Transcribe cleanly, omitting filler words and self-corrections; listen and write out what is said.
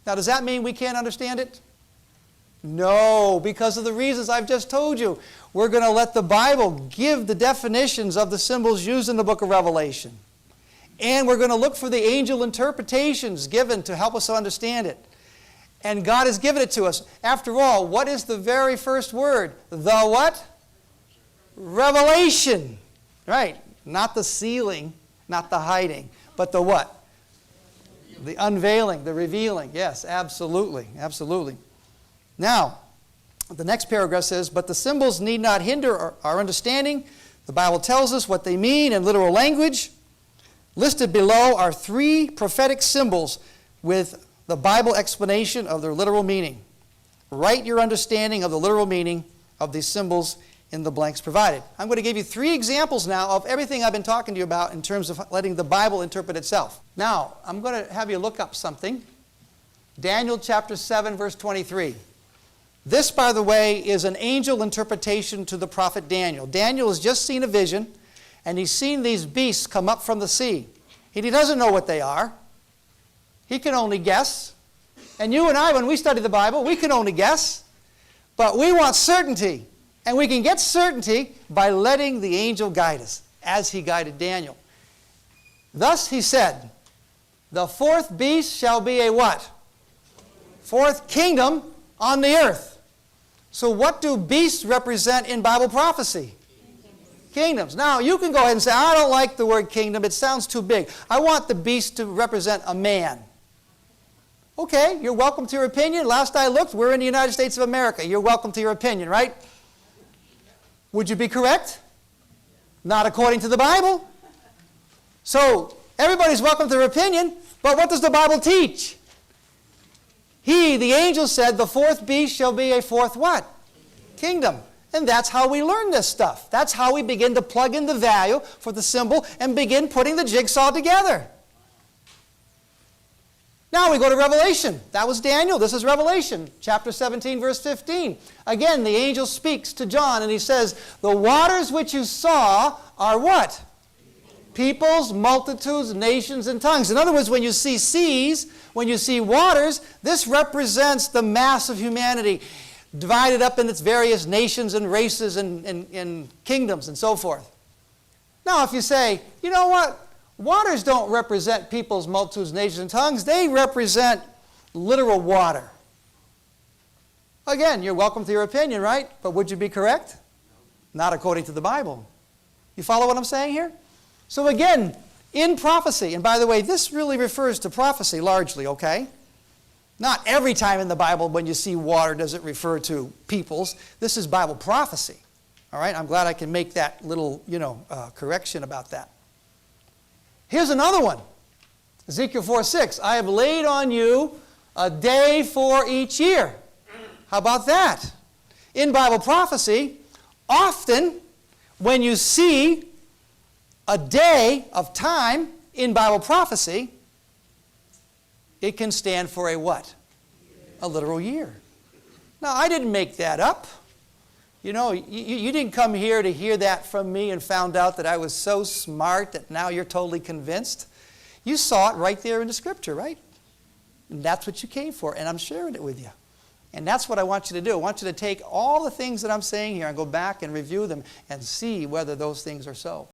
Now, does that mean we can't understand it? No, because of the reasons I've just told you. We're going to let the Bible give the definitions of the symbols used in the book of Revelation. And we're going to look for the angel interpretations given to help us understand it. And God has given it to us. After all, what is the very first word? The what? Revelation. Right. Not the sealing, not the hiding, but the what? The unveiling, the revealing. Yes, absolutely, absolutely. Now, the next paragraph says, but the symbols need not hinder our understanding. The Bible tells us what they mean in literal language. Listed below are 3 prophetic symbols with the Bible explanation of their literal meaning. Write your understanding of the literal meaning of these symbols in the blanks provided. I'm going to give you 3 examples now of everything I've been talking to you about in terms of letting the Bible interpret itself. Now, I'm going to have you look up something. Daniel chapter 7, verse 23. This, by the way, is an angel interpretation to the prophet Daniel. Daniel has just seen a vision, and he's seen these beasts come up from the sea. He doesn't know what they are. He can only guess. And you and I, when we study the Bible, we can only guess. But we want certainty. And we can get certainty by letting the angel guide us, as he guided Daniel. Thus he said, the 4th beast shall be a what? 4th kingdom on the earth. So what do beasts represent in Bible prophecy? Kingdoms. Now, you can go ahead and say, I don't like the word kingdom. It sounds too big. I want the beast to represent a man. Okay, you're welcome to your opinion. Last I looked, we're in the United States of America. You're welcome to your opinion, right? Would you be correct? Not according to the Bible. So, everybody's welcome to their opinion, but what does the Bible teach? He, the angel, said, the 4th beast shall be a 4th what? Kingdom. And that's how we learn this stuff. That's how we begin to plug in the value for the symbol and begin putting the jigsaw together. Now we go to Revelation. That was Daniel. This is Revelation, chapter 17, verse 15. Again, the angel speaks to John and he says, the waters which you saw are what? Peoples, multitudes, nations, and tongues. In other words, when you see seas, when you see waters, this represents the mass of humanity divided up in its various nations and races and kingdoms and so forth. Now, if you say, you know what? Waters don't represent peoples, multitudes, nations, and tongues. They represent literal water. Again, you're welcome to your opinion, right? But would you be correct? Not according to the Bible. You follow what I'm saying here? So again, in prophecy, and by the way, this really refers to prophecy largely, okay? Not every time in the Bible when you see water does it refer to peoples. This is Bible prophecy. All right? I'm glad I can make that little, correction about that. Here's another one. Ezekiel 4:6. I have laid on you a day for each year. How about that? In Bible prophecy, often when you see a day of time in Bible prophecy, it can stand for a what? A literal year. Now, I didn't make that up. You know, you didn't come here to hear that from me and found out that I was so smart that now you're totally convinced. You saw it right there in the Scripture, right? And that's what you came for, and I'm sharing it with you. And that's what I want you to do. I want you to take all the things that I'm saying here and go back and review them and see whether those things are so.